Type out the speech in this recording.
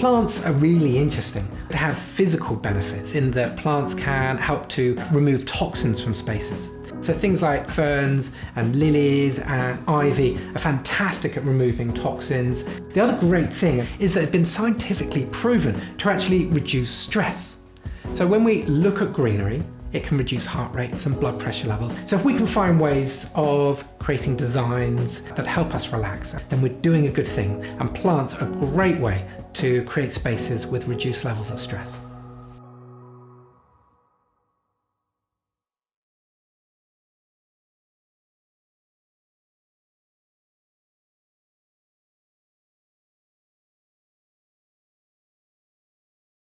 Plants are really interesting. They have physical benefits in that plants can help to remove toxins from spaces. So things like ferns and lilies and ivy are fantastic at removing toxins. The other great thing is that they've been scientifically proven to actually reduce stress. So when we look at greenery, it can reduce heart rates and blood pressure levels. So if we can find ways of creating designs that help us relax, then we're doing a good thing. And plants are a great way to create spaces with reduced levels of stress.